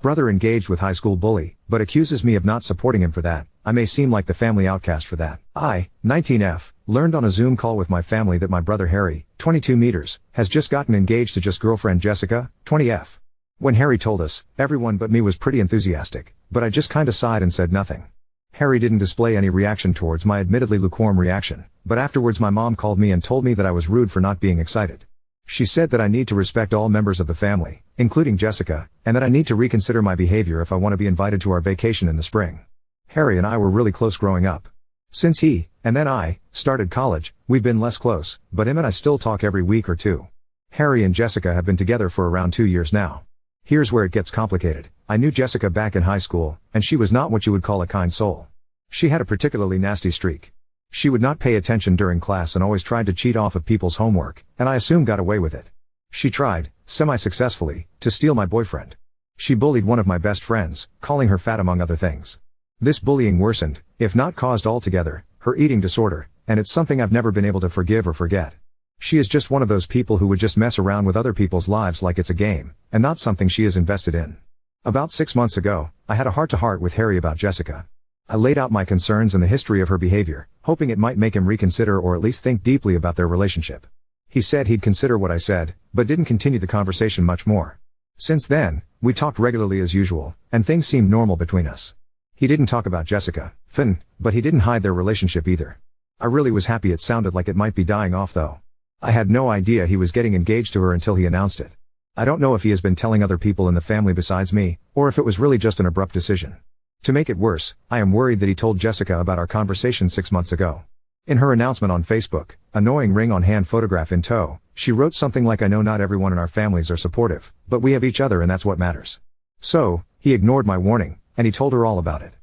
Brother engaged with high school bully, but accuses me of not supporting him for that. I may seem like the family outcast for that. I, 19F, learned on a Zoom call with my family that my brother Harry, 22 meters, has just gotten engaged to just girlfriend Jessica, 20F. When Harry told us, everyone but me was pretty enthusiastic, but I just kinda sighed and said nothing. Harry didn't display any reaction towards my admittedly lukewarm reaction, but afterwards my mom called me and told me that I was rude for not being excited. She said that I need to respect all members of the family, including Jessica, and that I need to reconsider my behavior if I want to be invited to our vacation in the spring. Harry and I were really close growing up. Since he, and then I, started college, we've been less close, but him and I still talk every week or two. Harry and Jessica have been together for around 2 years now. Here's where it gets complicated. I knew Jessica back in high school, and she was not what you would call a kind soul. She had a particularly nasty streak. She would not pay attention during class and always tried to cheat off of people's homework, and I assume got away with it. She tried, semi-successfully, to steal my boyfriend. She bullied one of my best friends, calling her fat among other things. This bullying worsened, if not caused altogether, her eating disorder, and it's something I've never been able to forgive or forget. She is just one of those people who would just mess around with other people's lives like it's a game, and not something she is invested in. About 6 months ago, I had a heart-to-heart with Harry about Jessica. I laid out my concerns and the history of her behavior, hoping it might make him reconsider or at least think deeply about their relationship. He said he'd consider what I said, but didn't continue the conversation much more. Since then, we talked regularly as usual, and things seemed normal between us. He didn't talk about Jessica, but he didn't hide their relationship either. I really was happy it sounded like it might be dying off though. I had no idea he was getting engaged to her until he announced it. I don't know if he has been telling other people in the family besides me, or if it was really just an abrupt decision. To make it worse, I am worried that he told Jessica about our conversation 6 months ago. In her announcement on Facebook, annoying ring on hand photograph in tow, she wrote something like, "I know not everyone in our families are supportive, but we have each other and that's what matters." So, he ignored my warning, and he told her all about it.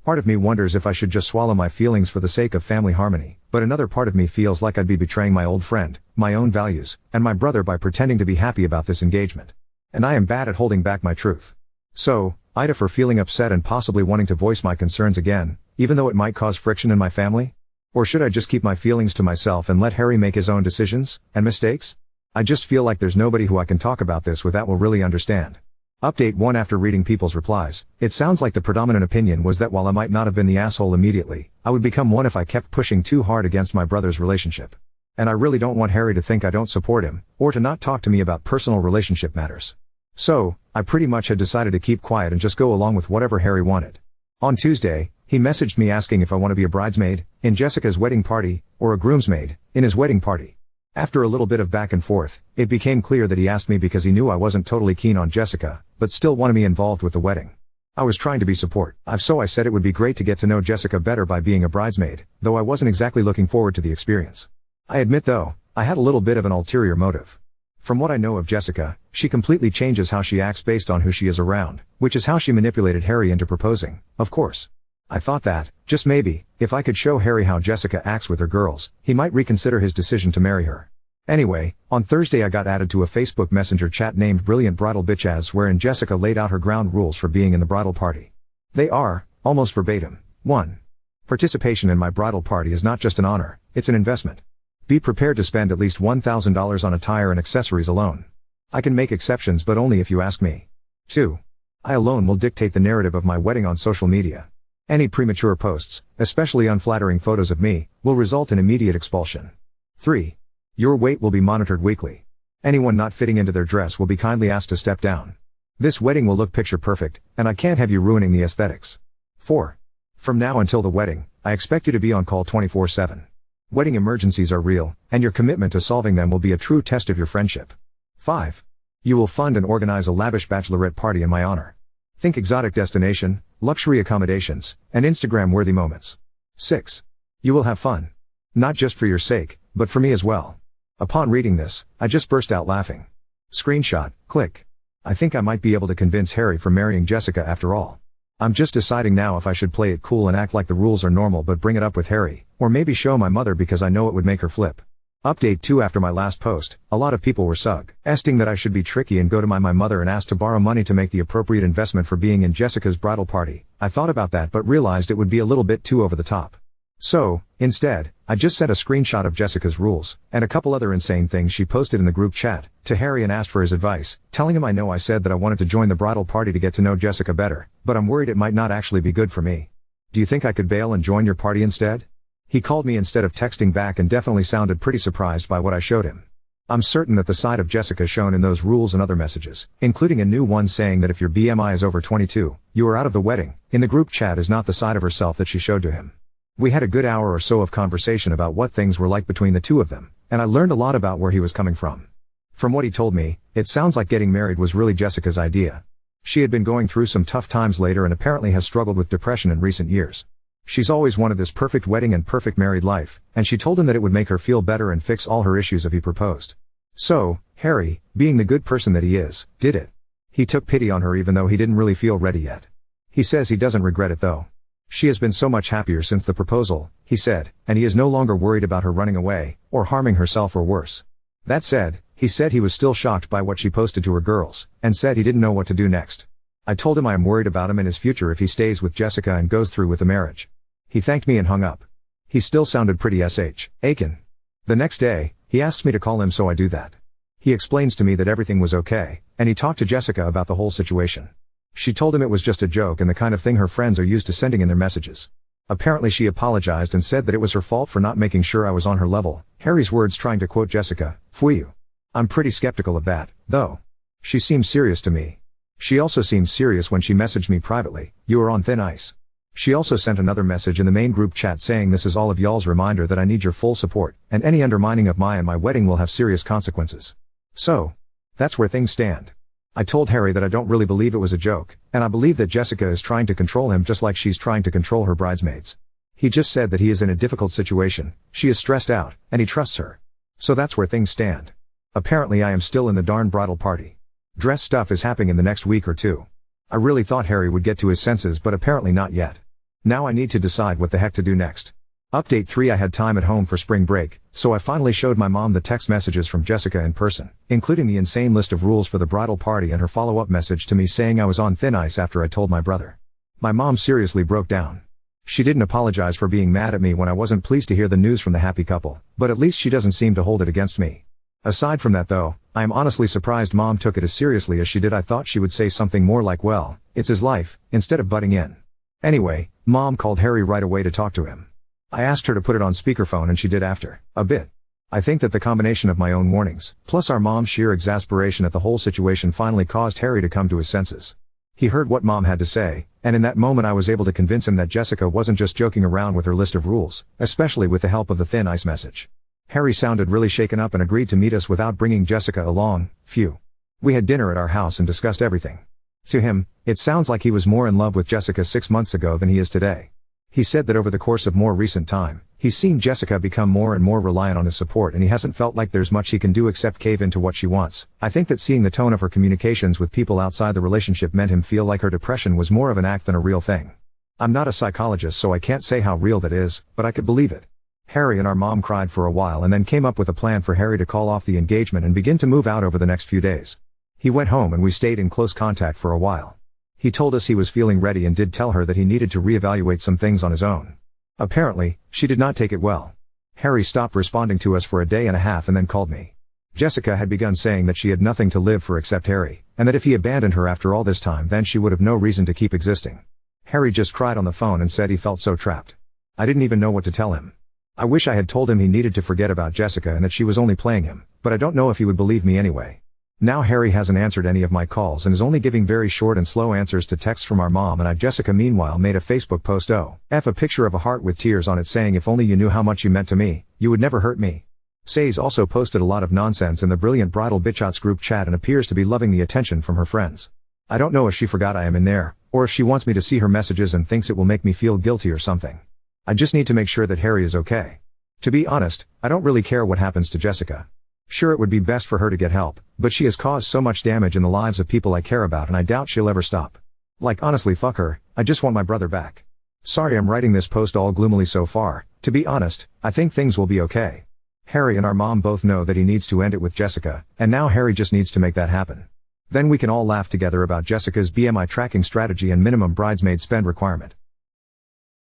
Part of me wonders if I should just swallow my feelings for the sake of family harmony, but another part of me feels like I'd be betraying my old friend, my own values, and my brother by pretending to be happy about this engagement. And I am bad at holding back my truth. So, Ida for feeling upset and possibly wanting to voice my concerns again, even though it might cause friction in my family? Or should I just keep my feelings to myself and let Harry make his own decisions, and mistakes? I just feel like there's nobody who I can talk about this with that will really understand. Update 1. After reading people's replies, it sounds like the predominant opinion was that while I might not have been the asshole immediately, I would become one if I kept pushing too hard against my brother's relationship. And I really don't want Harry to think I don't support him, or to not talk to me about personal relationship matters. So, I pretty much had decided to keep quiet and just go along with whatever Harry wanted. On Tuesday, he messaged me asking if I want to be a bridesmaid in Jessica's wedding party, or a groomsmaid in his wedding party. After a little bit of back and forth, it became clear that he asked me because he knew I wasn't totally keen on Jessica, but still wanted me involved with the wedding. I was trying to be support. So I said it would be great to get to know Jessica better by being a bridesmaid, though I wasn't exactly looking forward to the experience. I admit though, I had a little bit of an ulterior motive. From what I know of Jessica, she completely changes how she acts based on who she is around, which is how she manipulated Harry into proposing, of course. I thought that, just maybe, if I could show Harry how Jessica acts with her girls, he might reconsider his decision to marry her. Anyway, on Thursday I got added to a Facebook Messenger chat named Brilliant Bridal Bitches wherein Jessica laid out her ground rules for being in the bridal party. They are, almost verbatim, 1. Participation in my bridal party is not just an honor, it's an investment. Be prepared to spend at least $1,000 on attire and accessories alone. I can make exceptions but only if you ask me. 2. I alone will dictate the narrative of my wedding on social media. Any premature posts, especially unflattering photos of me, will result in immediate expulsion. 3. Your weight will be monitored weekly. Anyone not fitting into their dress will be kindly asked to step down. This wedding will look picture perfect, and I can't have you ruining the aesthetics. 4. From now until the wedding, I expect you to be on call 24/7. Wedding emergencies are real, and your commitment to solving them will be a true test of your friendship. 5. You will fund and organize a lavish bachelorette party in my honor. Think exotic destination, luxury accommodations, and Instagram-worthy moments. 6. You will have fun. Not just for your sake, but for me as well. Upon reading this, I just burst out laughing. Screenshot, click. I think I might be able to convince Harry for marrying Jessica after all. I'm just deciding now if I should play it cool and act like the rules are normal but bring it up with Harry, or maybe show my mother because I know it would make her flip. Update 2. After my last post, a lot of people were suggesting that I should be tricky and go to my mother and ask to borrow money to make the appropriate investment for being in Jessica's bridal party. I thought about that but realized it would be a little bit too over the top. So, instead, I just sent a screenshot of Jessica's rules, and a couple other insane things she posted in the group chat, to Harry and asked for his advice, telling him I know I said that I wanted to join the bridal party to get to know Jessica better, but I'm worried it might not actually be good for me. Do you think I could bail and join your party instead? He called me instead of texting back and definitely sounded pretty surprised by what I showed him. I'm certain that the side of Jessica shown in those rules and other messages, including a new one saying that if your BMI is over 22, you are out of the wedding, in the group chat is not the side of herself that she showed to him. We had a good hour or so of conversation about what things were like between the two of them, and I learned a lot about where he was coming from. From what he told me, it sounds like getting married was really Jessica's idea. She had been going through some tough times later and apparently has struggled with depression in recent years. She's always wanted this perfect wedding and perfect married life, and she told him that it would make her feel better and fix all her issues if he proposed. So, Harry, being the good person that he is, did it. He took pity on her even though he didn't really feel ready yet. He says he doesn't regret it though. She has been so much happier since the proposal, he said, and he is no longer worried about her running away, or harming herself or worse. That said, he said he was still shocked by what she posted to her girls, and said he didn't know what to do next. I told him I am worried about him and his future if he stays with Jessica and goes through with the marriage. He thanked me and hung up. He still sounded pretty aching. The next day, he asks me to call him so I do that. He explains to me that everything was okay, and he talked to Jessica about the whole situation. She told him it was just a joke and the kind of thing her friends are used to sending in their messages. Apparently she apologized and said that it was her fault for not making sure I was on her level, Harry's words trying to quote Jessica, "Fuyu." I'm pretty skeptical of that, though. She seems serious to me. She also seemed serious when she messaged me privately, "You are on thin ice." She also sent another message in the main group chat saying this is all of y'all's reminder that I need your full support, and any undermining of my and my wedding will have serious consequences. So, that's where things stand. I told Harry that I don't really believe it was a joke, and I believe that Jessica is trying to control him just like she's trying to control her bridesmaids. He just said that he is in a difficult situation, she is stressed out, and he trusts her. So that's where things stand. Apparently I am still in the darn bridal party. Dress stuff is happening in the next week or two. I really thought Harry would get to his senses but apparently not yet. Now I need to decide what the heck to do next. Update 3 I had time at home for spring break, so I finally showed my mom the text messages from Jessica in person, including the insane list of rules for the bridal party and her follow-up message to me saying I was on thin ice after I told my brother. My mom seriously broke down. She didn't apologize for being mad at me when I wasn't pleased to hear the news from the happy couple, but at least she doesn't seem to hold it against me. Aside from that though, I am honestly surprised mom took it as seriously as she did. I thought she would say something more like, well, it's his life, instead of butting in. Anyway, mom called Harry right away to talk to him. I asked her to put it on speakerphone and she did after a bit. I think that the combination of my own warnings, plus our mom's sheer exasperation at the whole situation finally caused Harry to come to his senses. He heard what mom had to say, and in that moment I was able to convince him that Jessica wasn't just joking around with her list of rules, especially with the help of the thin ice message. Harry sounded really shaken up and agreed to meet us without bringing Jessica along. Phew. We had dinner at our house and discussed everything. To him, it sounds like he was more in love with Jessica 6 months ago than he is today. He said that over the course of more recent time, he's seen Jessica become more and more reliant on his support and he hasn't felt like there's much he can do except cave into what she wants. I think that seeing the tone of her communications with people outside the relationship meant him feel like her depression was more of an act than a real thing. I'm not a psychologist so I can't say how real that is, but I could believe it. Harry and our mom cried for a while and then came up with a plan for Harry to call off the engagement and begin to move out over the next few days. He went home and we stayed in close contact for a while. He told us he was feeling ready and did tell her that he needed to reevaluate some things on his own. Apparently, she did not take it well. Harry stopped responding to us for a day and a half and then called me. Jessica had begun saying that she had nothing to live for except Harry, and that if he abandoned her after all this time then she would have no reason to keep existing. Harry just cried on the phone and said he felt so trapped. I didn't even know what to tell him. I wish I had told him he needed to forget about Jessica and that she was only playing him, but I don't know if he would believe me anyway. Now Harry hasn't answered any of my calls and is only giving very short and slow answers to texts from our mom and I. Jessica meanwhile made a Facebook post a picture of a heart with tears on it saying if only you knew how much you meant to me, you would never hurt me. Says also posted a lot of nonsense in the brilliant bridal bitchots group chat and appears to be loving the attention from her friends. I don't know if she forgot I am in there, or if she wants me to see her messages and thinks it will make me feel guilty or something. I just need to make sure that Harry is okay. To be honest, I don't really care what happens to Jessica. Sure, it would be best for her to get help, but she has caused so much damage in the lives of people I care about and I doubt she'll ever stop. Like honestly fuck her, I just want my brother back. Sorry I'm writing this post all gloomily so far, to be honest, I think things will be okay. Harry and our mom both know that he needs to end it with Jessica, and now Harry just needs to make that happen. Then we can all laugh together about Jessica's BMI tracking strategy and minimum bridesmaid spend requirement.